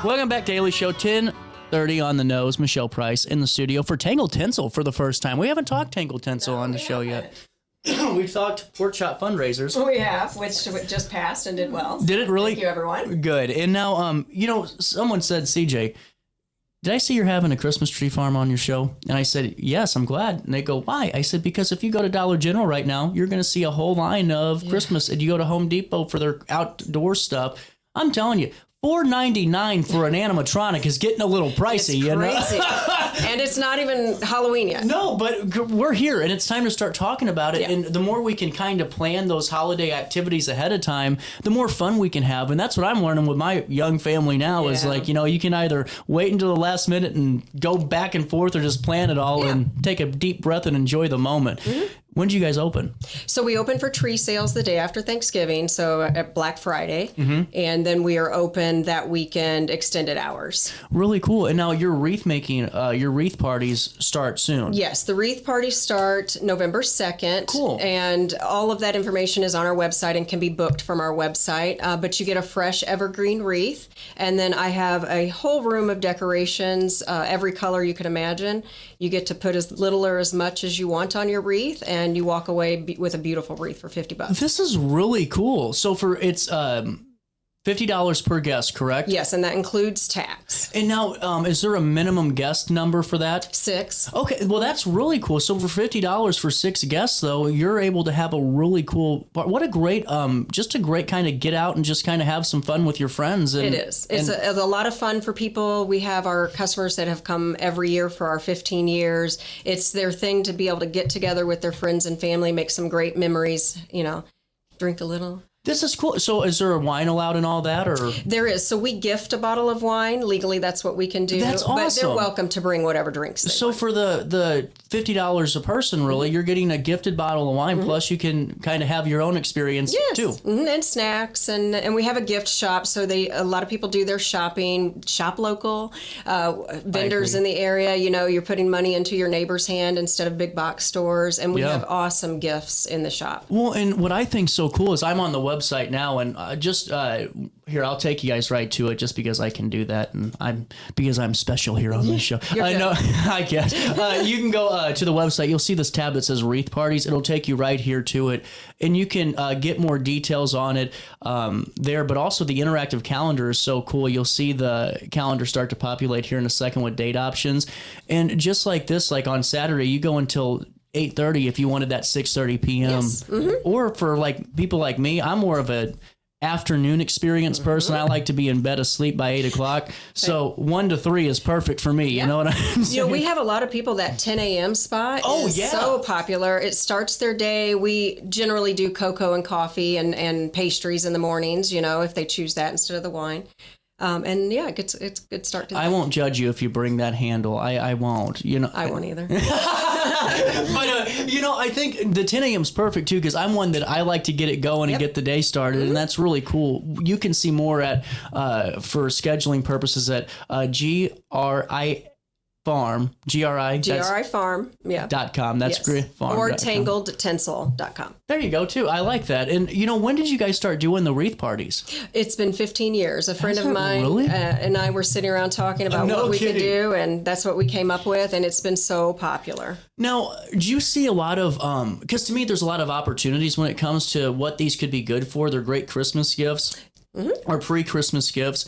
Welcome back, Daily Show, 10:30 on the nose. Michelle Price in the studio for Tangled Tinsel for the first time. We haven't talked Tangled Tinsel on the show yet. We've talked pork chop fundraisers. We have, which just passed and did well. Did it really? Thank you, everyone. Good. And now, someone said, CJ, did I see you're having a Christmas tree farm on your show? And I said, yes, I'm glad. And they go, why? I said, because if you go to Dollar General right now, you're going to see a whole line of Christmas. And you go to Home Depot for their outdoor stuff. I'm telling you, $4.99 for an animatronic is getting a little pricey. It's crazy. And it's not even Halloween yet. No, but we're here, and it's time to start talking about it. Yeah. And the more we can kind of plan those holiday activities ahead of time, the more fun we can have. And that's what I'm learning with my young family now is like, you can either wait until the last minute and go back and forth or just plan it all and take a deep breath and enjoy the moment. Mm-hmm. When did you guys open? So we open for tree sales the day after Thanksgiving, so at Black Friday, and then we are open that weekend, extended hours. Really cool. And now your wreath making, your wreath parties start soon. Yes, the wreath parties start November 2nd. Cool. And all of that information is on our website and can be booked from our website. But you get a fresh evergreen wreath, and then I have a whole room of decorations, every color you could imagine. You get to put as little or as much as you want on your wreath, and you walk away with a beautiful wreath for $50. This is really cool. So it's $50 per guest, correct? Yes, and that includes tax. And now, is there a minimum guest number for that? 6. Okay, well, that's really cool. So for $50 for 6 guests, though, you're able to have a really cool. What a great, just a great kind of get out and just kind of have some fun with your friends. And, it is. It's a lot of fun for people. We have our customers that have come every year for our 15 years. It's their thing to be able to get together with their friends and family, make some great memories. Drink a little. This is cool. So is there a wine allowed and all that? Or there is. So we gift a bottle of wine. Legally, that's what we can do. That's awesome. But they're welcome to bring whatever drinks they want. For the $50 a person, really, you're getting a gifted bottle of wine, plus you can kind of have your own experience, too. And snacks. And we have a gift shop, so a lot of people do their shopping, shop local, vendors in the area. You're putting money into your neighbor's hand instead of big box stores. And we have awesome gifts in the shop. Well, and what I think's so cool is I'm on the website now, and here, I'll take you guys right to it just because I can do that, and because I'm special here on this show. I know, I guess. You can go to the website. You'll see this tab that says Wreath Parties. It'll take you right here to it, and you can get more details on it there, but also the interactive calendar is so cool. You'll see the calendar start to populate here in a second with date options, and just like this, like on Saturday, you go until 8:30 if you wanted that 6:30 p.m. Yes. Mm-hmm. Or for like people like me, I'm more of a afternoon experience person. I like to be in bed asleep by 8 o'clock. So 1 to 3 is perfect for me. You know what I'm saying? We have a lot of people that 10 a.m. spot is so popular. It starts their day. We generally do cocoa and coffee and pastries in the mornings, if they choose that instead of the wine. It's a good start to the day. I won't judge you if you bring that handle. I won't. I won't either. But, I think the 10 a.m. is perfect, too, because I'm one that I like to get it going and get the day started, and that's really cool. You can see more for scheduling purposes at GRI Farm, .com. That's great. Farm. Or TangledTinsel.com. There you go, too. I like that. And, when did you guys start doing the wreath parties? It's been 15 years. A friend of mine and I were sitting around talking about what we could do, and that's what we came up with, and it's been so popular. Now, do you see a lot of, because to me, there's a lot of opportunities when it comes to what these could be good for. They're great Christmas gifts. Or pre-Christmas gifts,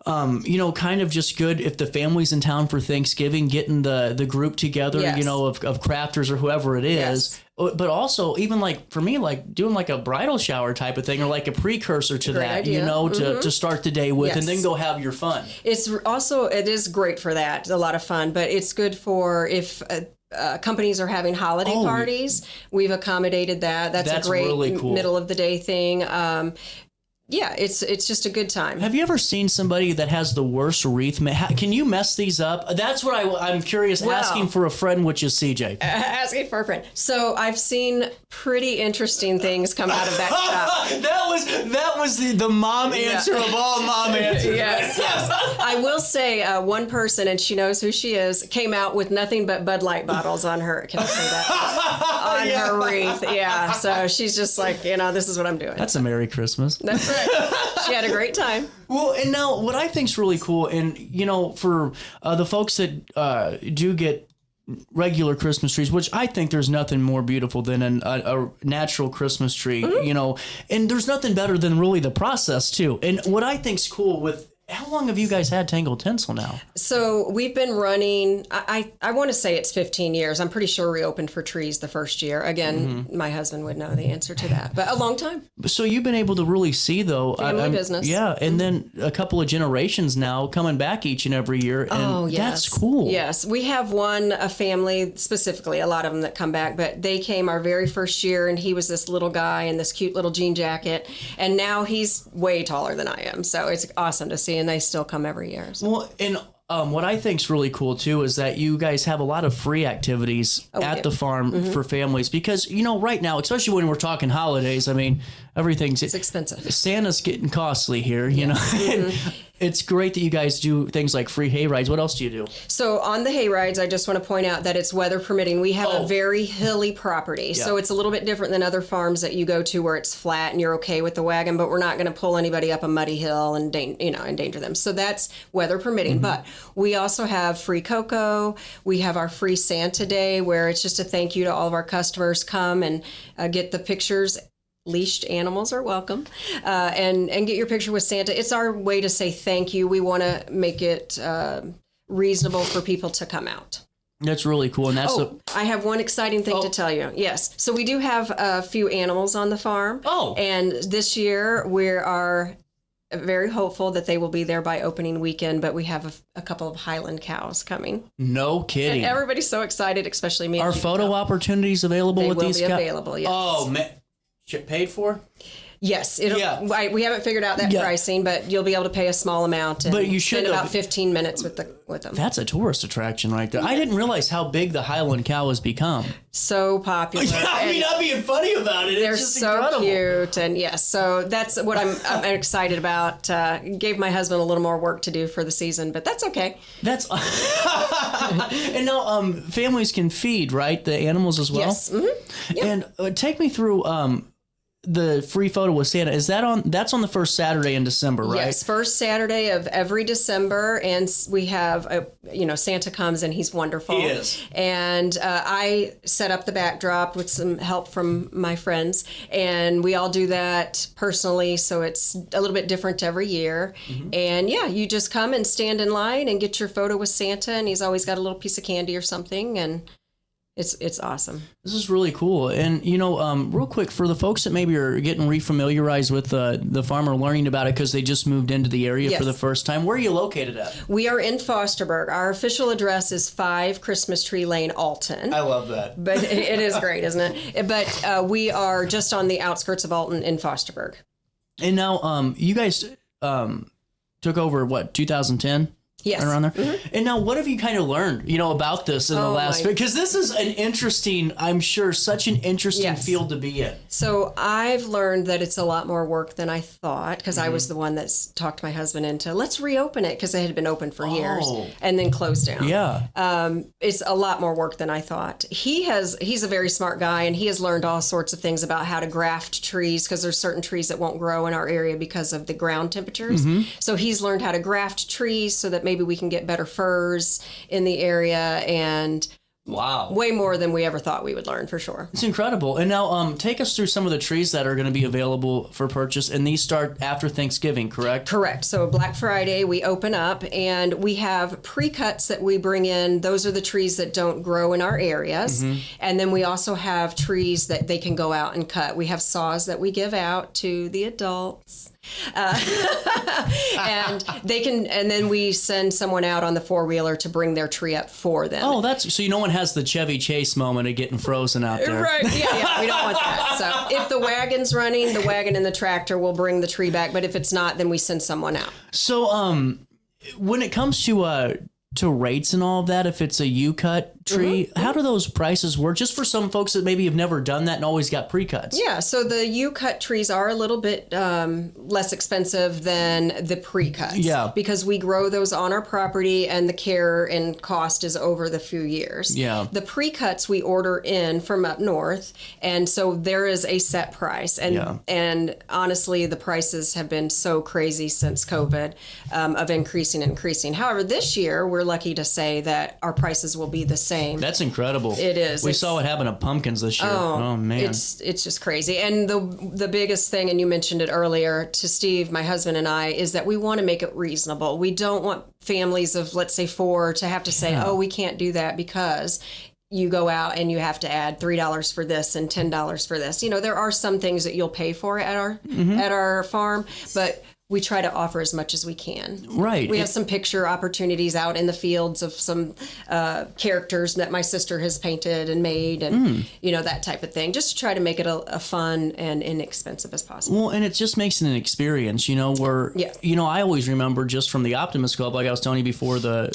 kind of just good if the family's in town for Thanksgiving, getting the group together, of crafters or whoever it is. Yes. But also, even like for me, like doing like a bridal shower type of thing, or like a precursor to that, idea. To start the day with, and then go have your fun. It is great for that. A lot of fun, but it's good for if. Companies are having holiday parties. We've accommodated that. That's a great really cool. Middle of the day thing. It's just a good time. Have you ever seen somebody that has the worst wreath? Can you mess these up? That's what I'm curious. Asking for a friend, which is CJ. Asking for a friend. So I've seen pretty interesting things come out of that shop. that was the mom answer of all mom answers. Yes. I will say one person, and she knows who she is, came out with nothing but Bud Light bottles on her. Can I say that? On her wreath. Yeah. So she's just like, this is what I'm doing. That's a Merry Christmas. That's right. She had a great time. Well, and now what I think's really cool, and for the folks that do get regular Christmas trees, which I think there's nothing more beautiful than a natural Christmas tree, and there's nothing better than really the process too. And what I think's cool with, how long have you guys had Tangled Tinsel now? So we've been running, I want to say it's 15 years. I'm pretty sure we opened for trees the first year. Again, my husband would know the answer to that, but a long time. So you've been able to really see, though. Family business. Yeah, and then a couple of generations now coming back each and every year. And yes. That's cool. Yes. We have a family, specifically, a lot of them that come back, but they came our very first year, and he was this little guy in this cute little jean jacket, and now he's way taller than I am. So it's awesome to see, and they still come every year. So. Well, and what I think's really cool too is that you guys have a lot of free activities at the farm for families, because right now, especially when we're talking holidays, I mean, it's expensive. Santa's getting costly here, It's great that you guys do things like free hay rides. What else do you do? So on the hay rides, I just want to point out that it's weather permitting. We have a very hilly property, so it's a little bit different than other farms that you go to where it's flat and you're okay with the wagon, but we're not going to pull anybody up a muddy hill and endanger them. So that's weather permitting. But we also have free cocoa. We have our free Santa Day, where it's just a thank you to all of our customers. Come and get the pictures. Leashed animals are welcome, and get your picture with Santa. It's our way to say thank you. We want to make it reasonable for people to come out. That's really cool. And I have one exciting thing to tell you. Yes. So we do have a few animals on the farm. Oh. And this year we are very hopeful that they will be there by opening weekend, but we have a couple of Highland cows coming. No kidding. And everybody's so excited, especially me. Are photo opportunities available with these cows? They will be available, yes. Oh, man. Paid for? Yes, we haven't figured out that pricing, but you'll be able to pay a small amount and spend about 15 minutes with them. That's a tourist attraction right there. I didn't realize how big the Highland cow has become. So popular. I mean, not being funny about it. They're it's just so incredible. Cute, and yes, so that's what I'm excited about. Gave my husband a little more work to do for the season, but that's okay. That's and now families can feed, right, the animals as well. Yes. Mm-hmm. Yep. And take me through. The free photo with Santa, that's on the first Saturday in December, right? Yes, first Saturday of every December, and we have Santa comes and he's wonderful. He is. And I set up the backdrop with some help from my friends, and we all do that personally, so it's a little bit different every year. Mm-hmm. And you just come and stand in line and get your photo with Santa, and he's always got a little piece of candy or something, and it's awesome. This is really cool. And, real quick, for the folks that maybe are getting refamiliarized with the farm or learning about it because they just moved into the area for the first time, where are you located at? We are in Fosterburg. Our official address is 5 Christmas Tree Lane, Alton. I love that. But it is great, isn't it? But we are just on the outskirts of Alton in Fosterburg. And now you guys took over, 2010? Yes. Around there. Mm-hmm. And now what have you kind of learned, about this in the last, because this is an interesting, I'm sure, such an interesting field to be in. So I've learned that it's a lot more work than I thought, because I was the one that's talked my husband into, let's reopen it, because it had been open for years and then closed down. Yeah. It's a lot more work than I thought. He's a very smart guy, and he has learned all sorts of things about how to graft trees, because there's certain trees that won't grow in our area because of the ground temperatures. Mm-hmm. So he's learned how to graft trees so that maybe we can get better firs in the area, and way more than we ever thought we would learn, for sure. It's incredible. And now take us through some of the trees that are going to be available for purchase, and these start after Thanksgiving, correct? Correct. So Black Friday we open up, and we have pre-cuts that we bring in. Those are the trees that don't grow in our areas. Mm-hmm. And then we also have trees that they can go out and cut. We have saws that we give out to the adults. And then we send someone out on the 4-wheeler to bring their tree up for them. Oh, so no one has the Chevy Chase moment of getting frozen out there. Right. Yeah, we don't want that. So if the wagon's running, the wagon and the tractor will bring the tree back. But if it's not, then we send someone out. So when it comes to rates and all of that, if it's a U-cut, tree. How do those prices work? Just for some folks that maybe have never done that and always got pre-cuts. Yeah, so the U-cut trees are a little bit less expensive than the pre-cuts. Yeah. Because we grow those on our property and the care and cost is over the few years. Yeah. The pre-cuts we order in from up north, and so there is a set price. And honestly, the prices have been so crazy since COVID of increasing. However, this year, we're lucky to say that our prices will be the same. That's incredible. It is. We saw what happened to pumpkins this year. Oh man. It's just crazy. And the biggest thing, and you mentioned it earlier to Steve, my husband and I, is that we want to make it reasonable. We don't want families of, let's say, 4 to have to say, oh, we can't do that because you go out and you have to add $3 for this and $10 for this. You know, there are some things that you'll pay for at our farm, but we try to offer as much as we can. Right. We have some picture opportunities out in the fields of some characters that my sister has painted and made and, that type of thing, just to try to make it a fun and inexpensive as possible. Well, and it just makes it an experience, where, I always remember just from the Optimist Club, like I was telling you before the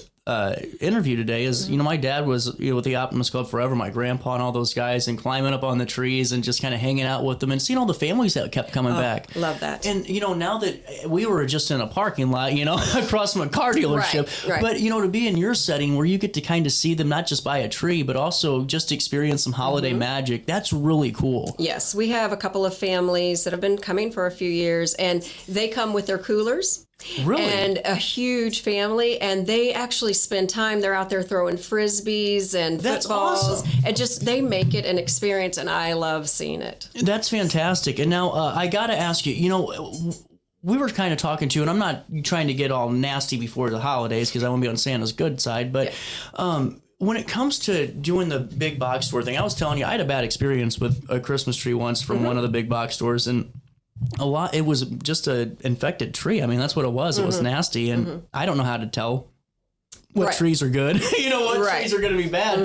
interview today, is my dad was with the Optimist Club forever, my grandpa and all those guys, and climbing up on the trees and just kind of hanging out with them and seeing all the families that kept coming back. Love that. And now that we were just in a parking lot, across from a car dealership, right. But to be in your setting where you get to kind of see them not just by a tree but also just experience some holiday magic, that's really cool. Yes, we have a couple of families that have been coming for a few years, and they come with their coolers. Really? And a huge family, and they actually spend time. They're out there throwing frisbees and footballs. Awesome. And just, they make it an experience, and I love seeing it. That's fantastic. And now I got to ask you, we were kind of talking to, and I'm not trying to get all nasty before the holidays because I want to be on Santa's good side, but when it comes to doing the big box store thing, I was telling you, I had a bad experience with a Christmas tree once from one of the big box stores, and it was just an infected tree. I mean, that's what it was. It was nasty, and I don't know how to tell what trees are good, what trees are going to be bad.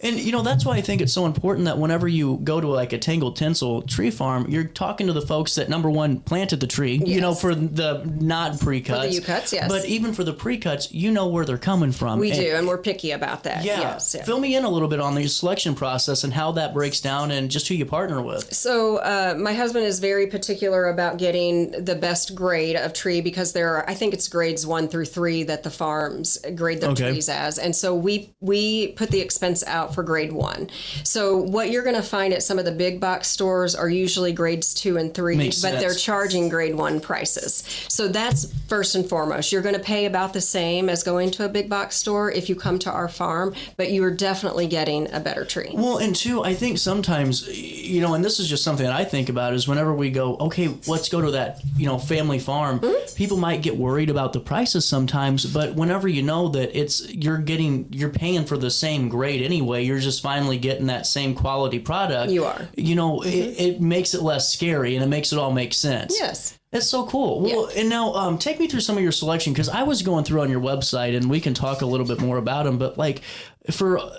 And, that's why I think it's so important that whenever you go to like a Tangled Tinsel tree farm, you're talking to the folks that, number one, planted the tree, for the not pre-cuts. For the U-cuts, yes. But even for the pre-cuts, where they're coming from. We do, and we're picky about that. Yeah. Yes. Fill me in a little bit on the selection process and how that breaks down and just who you partner with. So my husband is very particular about getting the best grade of tree because there are, I think it's grades 1 through 3 that the farms grade their trees as. And so we put the expense out for grade 1. So what you're going to find at some of the big box stores are usually grades 2 and 3, Makes but sense. they're charging grade 1 prices. So that's first and foremost. You're going to pay about the same as going to a big box store if you come to our farm, but you are definitely getting a better tree. Well, and two, I think sometimes, and this is just something that I think about, is whenever we go, okay, let's go to that, family farm, people might get worried about the prices sometimes, but whenever you know that you're paying for the same grade anyway, you're just finally getting that same quality product. You are. It makes it less scary and it makes it all make sense. Yes. That's so cool. Well, and now take me through some of your selection, because I was going through on your website, and we can talk a little bit more about them. But like for a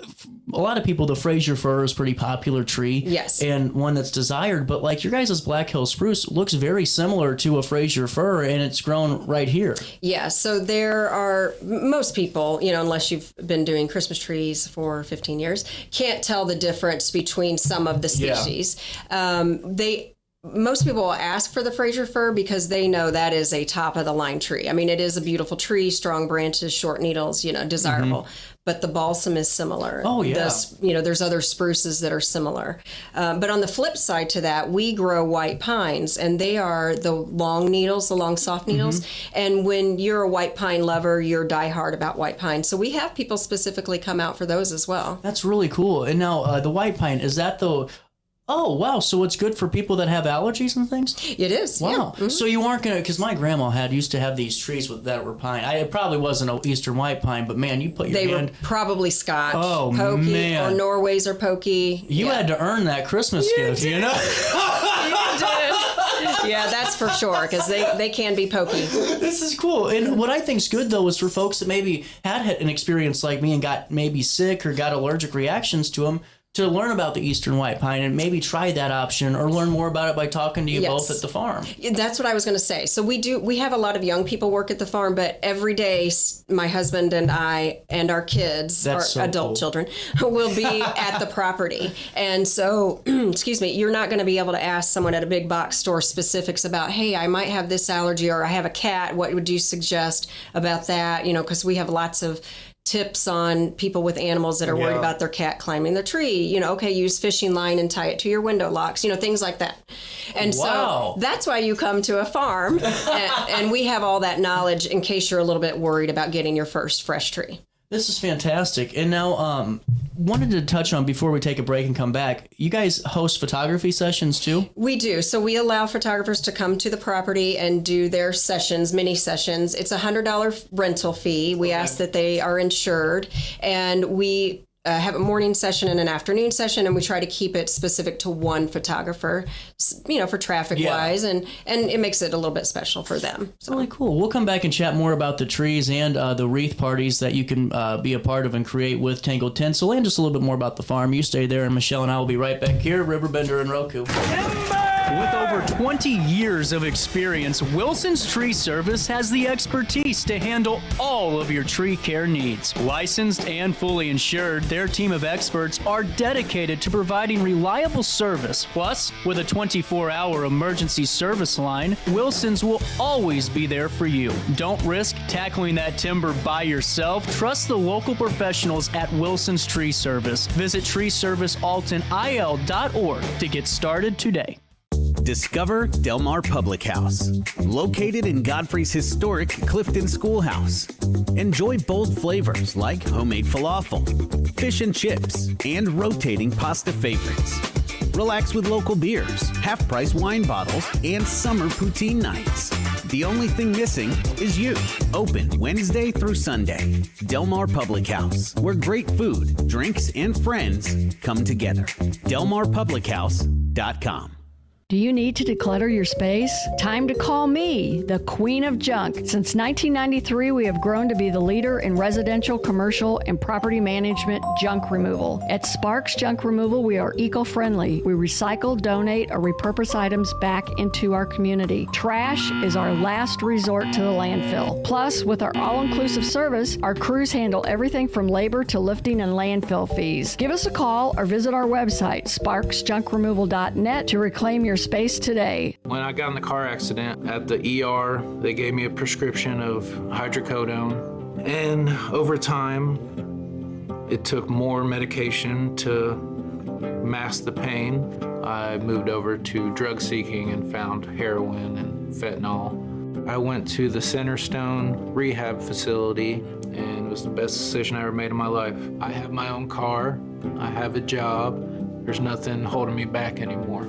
lot of people, the Fraser fir is a pretty popular tree. Yes. And one that's desired. But like your guys' Black Hill spruce looks very similar to a Fraser fir, and it's grown right here. Yeah. So there are most people, unless you've been doing Christmas trees for 15 years, can't tell the difference between some of the species. Most people will ask for the Fraser fir because they know that is a top of the line tree. I mean, it is a beautiful tree, strong branches, short needles, desirable. But the balsam is similar. Oh, yeah. There's other spruces that are similar. But on the flip side to that, we grow white pines, and they are the long needles, the long soft needles. And when you're a white pine lover, you're diehard about white pine. So we have people specifically come out for those as well. That's really cool. And now the white pine, is that the... Oh, wow. So it's good for people that have allergies and things? It is. Wow. Yeah. So you aren't going to, because my grandma used to have these trees that were pine. It probably wasn't an Eastern white pine, but man, you put your hand. They were probably Scotch. Oh, pokey, man. or Norway's or pokey. You had to earn that Christmas gift, You did. Yeah, that's for sure, because they can be pokey. This is cool. And what I think's good, though, is for folks that maybe had an experience like me and got maybe sick or got allergic reactions to them, to learn about the Eastern White Pine and maybe try that option or learn more about it by talking to you both at the farm. That's what I was going to say. So we have a lot of young people work at the farm, but every day my husband and I and our kids, adult children, will be at the property. And so, excuse me, you're not going to be able to ask someone at a big box store specifics about, hey, I might have this allergy or I have a cat. What would you suggest about that? You know, because we have lots of tips on people with animals that are worried about their cat climbing the tree. You know, okay, use fishing line and tie it to your window locks, you know, things like that. And so that's why you come to a farm and we have all that knowledge in case you're a little bit worried about getting your first fresh tree. This is fantastic. And now, wanted to touch on before we take a break and come back, you guys host photography sessions too? We do. So we allow photographers to come to the property and do their sessions, mini sessions. It's $100 rental fee. We ask that they are insured, and we have a morning session and an afternoon session, and we try to keep it specific to one photographer, you know, for traffic wise, and it makes it a little bit special for them. So. Really cool. We'll come back and chat more about the trees and the wreath parties that you can be a part of and create with Tangled Tinsel, and just a little bit more about the farm. You stay there, and Michelle and I will be right back here, Riverbender and Roku. With over 20 years of experience, Wilson's Tree Service has the expertise to handle all of your tree care needs. Licensed and fully insured, their team of experts are dedicated to providing reliable service. Plus, with a 24-hour emergency service line, Wilson's will always be there for you. Don't risk tackling that timber by yourself. Trust the local professionals at Wilson's Tree Service. Visit treeservicealtonil.org to get started today. Discover Del Mar Public House, located in Godfrey's historic Clifton Schoolhouse. Enjoy bold flavors like homemade falafel, fish and chips, and rotating pasta favorites. Relax with local beers, half-price wine bottles, and summer poutine nights. The only thing missing is you. Open Wednesday through Sunday. Del Mar Public House, where great food, drinks, and friends come together. DelMarPublicHouse.com. Do you need to declutter your space? Time to call me, the Queen of Junk. Since 1993, we have grown to be the leader in residential, commercial, and property management junk removal. At Sparks Junk Removal, we are eco-friendly. We recycle, donate, or repurpose items back into our community. Trash is our last resort to the landfill. Plus, with our all-inclusive service, our crews handle everything from labor to lifting and landfill fees. Give us a call or visit our website, sparksjunkremoval.net, to reclaim your space today. When I got in the car accident at the ER, they gave me a prescription of hydrocodone. And over time, it took more medication to mask the pain. I moved over to drug seeking and found heroin and fentanyl. I went to the Centerstone rehab facility, and it was the best decision I ever made in my life. I have my own car, I have a job, there's nothing holding me back anymore.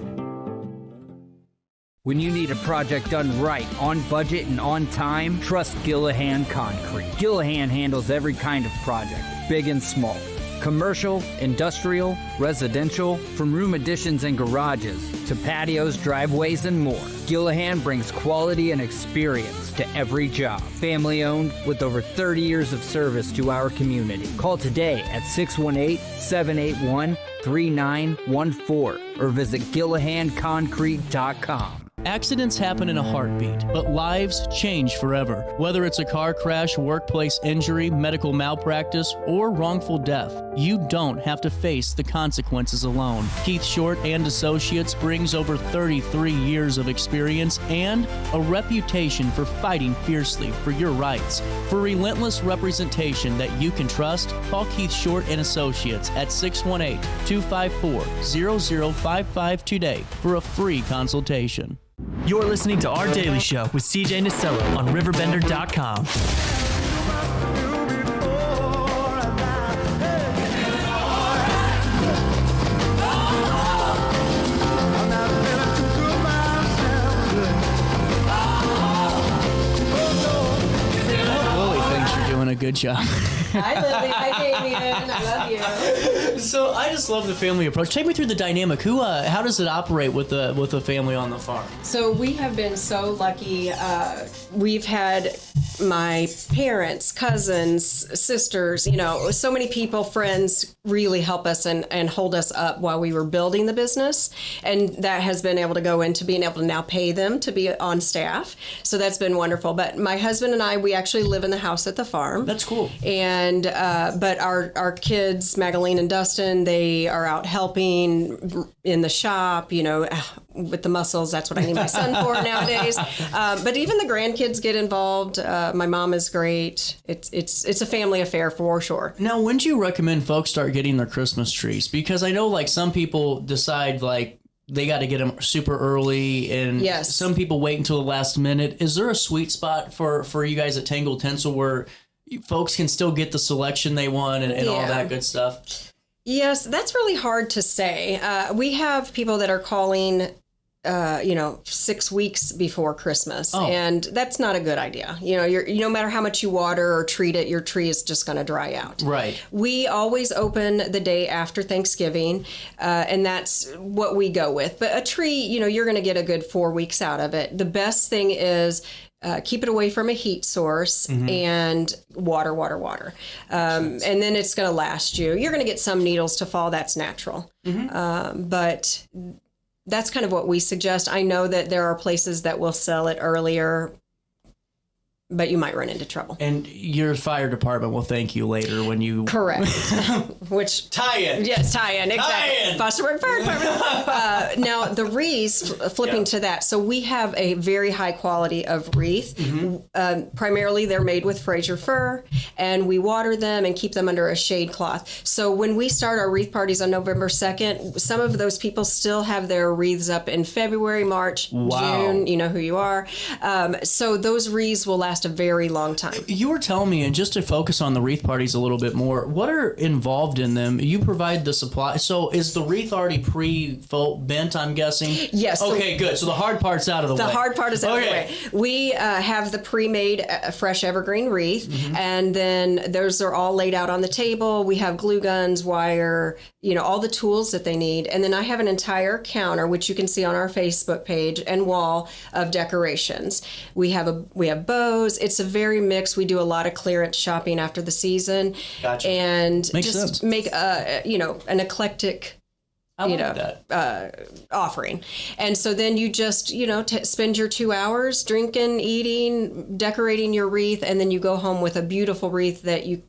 When you need a project done right, on budget and on time, trust Gillahan Concrete. Gillahan handles every kind of project, big and small. Commercial, industrial, residential, from room additions and garages to patios, driveways, and more. Gillahan brings quality and experience to every job. Family owned with over 30 years of service to our community. Call today at 618-781-3914 or visit GillahanConcrete.com. Accidents happen in a heartbeat, but lives change forever. Whether it's a car crash, workplace injury, medical malpractice, or wrongful death, you don't have to face the consequences alone. Keith Short and Associates brings over 33 years of experience and a reputation for fighting fiercely for your rights. For relentless representation that you can trust, call Keith Short and Associates at 618-254-0055 today for a free consultation. You're listening to Our Daily Show with CJ Nasello on RiverBender.com. Lily thinks you're doing a good job. Hi, Lily. Hi, Damien. I love you. So I just love the family approach. Take me through the dynamic. How does it operate with the family on the farm? So we have been so lucky. We've had my parents, cousins, sisters, so many people, friends really help us and hold us up while we were building the business. And that has been able to go into being able to now pay them to be on staff. So that's been wonderful. But my husband and I, we actually live in the house at the farm. That's cool. And but our kids, Magdalene and Dustin, they are out helping in the shop, you know, with the muscles. That's what I need my son for nowadays. But even the grandkids get involved. My mom is great. It's a family affair for sure. Now, when do you recommend folks start getting their Christmas trees? Because I know like some people decide like they got to get them super early, and yes, some people wait until the last minute. Is there a sweet spot for you guys at Tangled Tinsel where folks can still get the selection they want and all that good stuff? Yes, that's really hard to say. We have people that are calling 6 weeks before Christmas. Oh. And that's not a good idea. You know, no matter how much you water or treat it, your tree is just going to dry out. Right. We always open the day after Thanksgiving, and that's what we go with. But a tree, you know, you're going to get a good 4 weeks out of it. The best thing is keep it away from a heat source and water. And then it's going to last you. You're going to get some needles to fall. That's natural. But that's kind of what we suggest. I know that there are places that will sell it earlier, but you might run into trouble. And your fire department will thank you later when you... Correct. Which... Tie-in. Yes, tie-in, exactly. Tie-in. Fosterburg Fire Department. Now, the wreaths, flipping to that. So we have a very high quality of wreath. Primarily, they're made with Fraser fir, and we water them and keep them under a shade cloth. So when we start our wreath parties on November 2nd, some of those people still have their wreaths up in February, March, June. You know who you are. So those wreaths will last a very long time. You were telling me, and just to focus on the wreath parties a little bit more, what are involved in them? You provide the supply. So is the wreath already pre-bent, I'm guessing? Yes. Okay, good. So the hard part's out of the way. The hard part is out of the way. We have the pre-made fresh evergreen wreath, and then those are all laid out on the table. We have glue guns, wire, you know, all the tools that they need. And then I have an entire counter, which you can see on our Facebook page and wall, of decorations. We have bows. It's a very mixed. We do a lot of clearance shopping after the season. Gotcha. And Makes just sense. make an eclectic offering. And so then you just, spend your 2 hours drinking, eating, decorating your wreath, and then you go home with a beautiful wreath that you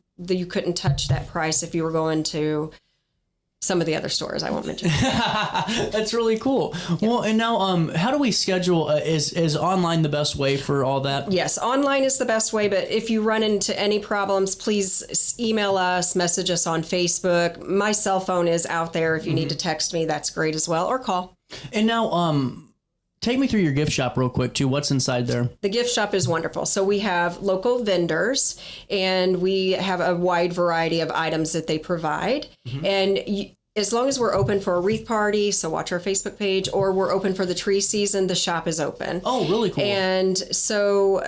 couldn't touch that price if you were going to some of the other stores I won't mention. That's really cool. Yep. Well, and now, how do we schedule? Is online the best way for all that? Yes, online is the best way. But if you run into any problems, please email us, message us on Facebook. My cell phone is out there. If you need to text me, that's great as well, or call. And now, take me through your gift shop real quick, too. What's inside there? The gift shop is wonderful. So we have local vendors, and we have a wide variety of items that they provide. And as long as we're open for a wreath party, so watch our Facebook page, or we're open for the tree season, the shop is open. Oh, really cool. And so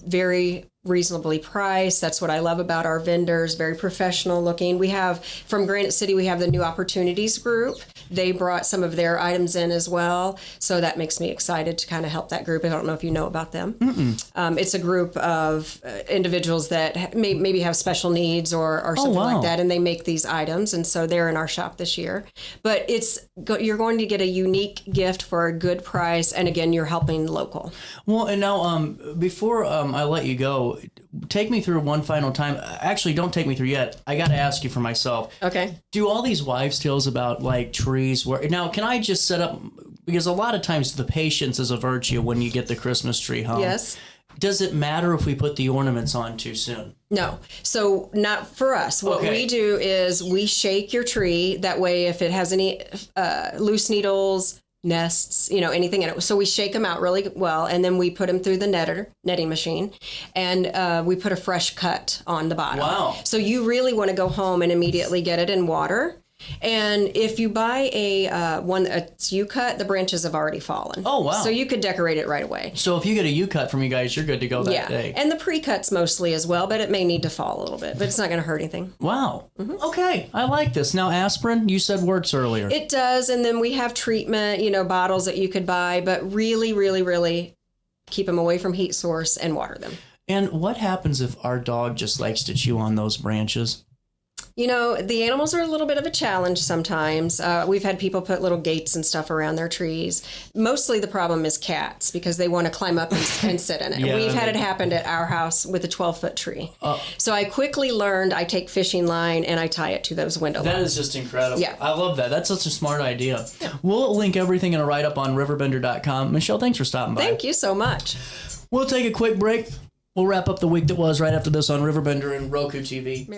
very reasonably priced. That's what I love about our vendors, very professional looking. We have, from Granite City, we have the New Opportunities group. They brought some of their items in as well. So that makes me excited to kind of help that group. I don't know if you know about them. It's a group of individuals that maybe have special needs or something like that, and they make these items. And so they're in our shop this year. But you're going to get a unique gift for a good price. And again, you're helping local. Well, and now before I let you go, take me through one final time. Actually, don't take me through yet. I got to ask you for myself. Okay. Do all these wives' tales about like trees work? Now, can I just set up, because a lot of times the patience is a virtue when you get the Christmas tree home. Yes. Does it matter if we put the ornaments on too soon? No. So not for us. What we do is we shake your tree. That way, if it has any loose needles, nests, anything in it. So we shake them out really well, and then we put them through the netting machine, and we put a fresh cut on the bottom. Wow. So you really want to go home and immediately get it in water. And if you buy a U-cut, the branches have already fallen. Oh, wow. So you could decorate it right away. So if you get a U-cut from you guys, you're good to go that day. And the pre-cuts mostly as well, but it may need to fall a little bit, but it's not going to hurt anything. Wow. Okay. I like this. Now, aspirin, you said works earlier. It does. And then we have treatment, bottles that you could buy, but really, really, really keep them away from heat source and water them. And what happens if our dog just likes to chew on those branches? You know, the animals are a little bit of a challenge sometimes. We've had people put little gates and stuff around their trees. Mostly the problem is cats because they want to climb up and sit in it. Yeah, We've had it happen at our house with a 12-foot tree. Oh. So I quickly learned I take fishing line and I tie it to those window That lines. is just incredible. Yeah. I love that. That's such a smart idea. Yeah. We'll link everything in a write-up on RiverBender.com. Michelle, thanks for stopping by. Thank you so much. We'll take a quick break. We'll wrap up the week that was right after this on Riverbender and Roku TV.